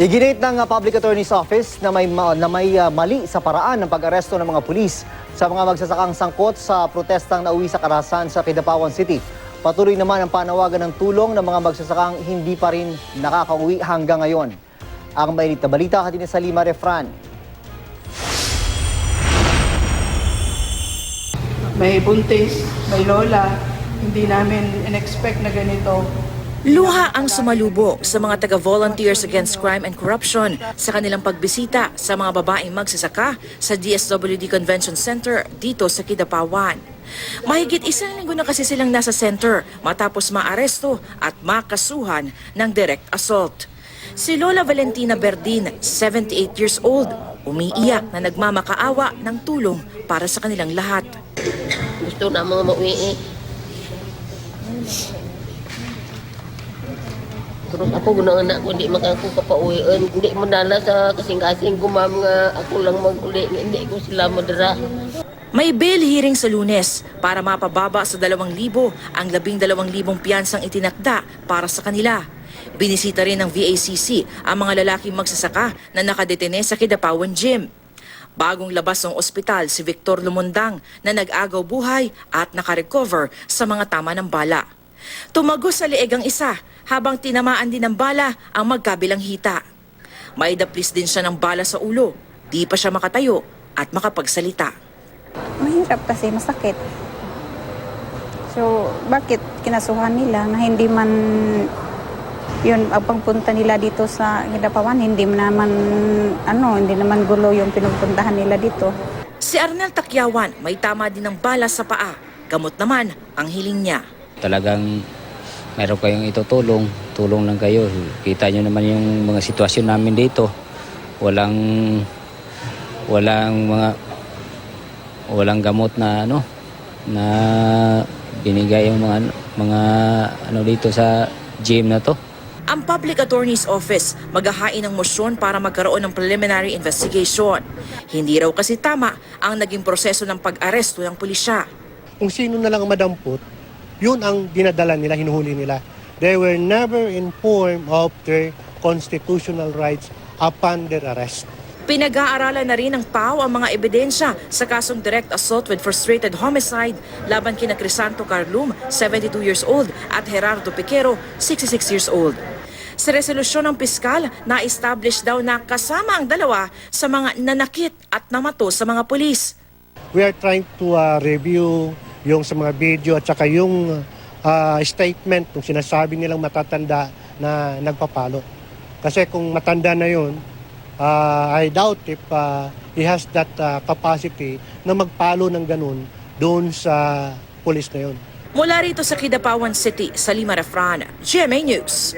Iginit ng Public Attorney's Office na may mali sa paraan ng pag-aresto ng mga pulis sa mga magsasakang sangkot sa protestang nauwi sa Karahasan sa Kidapawan City. Patuloy naman ang panawagan ng tulong ng mga magsasakang hindi pa rin nakakauwi hanggang ngayon. Ang mainit na balita kanina sa Lima Refran. May buntis, may lola, hindi namin in-expect na ganito. Luha ang sumalubong sa mga taga-Volunteers Against Crime and Corruption sa kanilang pagbisita sa mga babaeng magsasaka sa DSWD Convention Center dito sa Kidapawan. Mahigit isang linggo na kasi silang nasa center matapos maaresto at makasuhan ng direct assault. Si Lola Valentina Berdin, 78 years old, umiiyak na nagmamakaawa ng tulong para sa kanilang lahat. Gusto na mga mauwi. Pero ako gunang anak ko, hindi makako kapauwian. Hindi mo nala sa kasing-kasing gumam nga ako lang mag-uli. Hindi ko sila madara. May bail hearing sa Lunes para mapababa sa 2,000 ang 12,000 piyansang itinakda para sa kanila. Binisita rin ng VACC ang mga lalaking magsasaka na nakadetene sa Kidapawan Gym. Bagong labas ng ospital si Victor Lumundang na nag-agaw buhay at nakarecover sa mga tama ng bala. Tumagos sa leeg ang isa habang tinamaan din ng bala ang magkabilang hita. May daplis din siya ng bala sa ulo. Di pa siya makatayo at makapagsalita. Mahirap kasi masakit. So, bakit kinasuhan nila na hindi man yun ang pagpunta nila dito sa Kidapawan, hindi naman gulo yung pinupuntahan nila dito. Si Arnel Takyawan may tama din ng bala sa paa. Gamot naman ang hiling niya. Talagang meron kayong itutulong, tulong lang kayo. Kita nyo naman yung mga sitwasyon namin dito. Walang gamot na na binigay yung mga dito sa gym na to. Ang Public Attorney's Office maghahain ng motion para magkaroon ng preliminary investigation. Hindi raw kasi tama ang naging proseso ng pag-aresto ng pulisya. Kung sino na lang ang madampot, yun ang dinadala nila, hinuhuli nila. They were never informed of their constitutional rights upon their arrest. Pinag-aaralan na rin ng PAO ang mga ebidensya sa kasong direct assault with frustrated homicide laban kina Crisanto Carlum, 72 years old, at Gerardo Piquero, 66 years old. Sa resolusyon ng piskal, na-establish daw na kasama ang dalawa sa mga nanakit at namato sa mga pulis. We are trying to review yung sa mga video at saka yung statement kung sinasabi nilang matatanda na nagpapalo. Kasi kung matanda na yun, I doubt if he has that capacity na magpalo ng ganun doon sa pulis na yun. Mula rito sa Kidapawan City, sa Lima Refran, GMA News.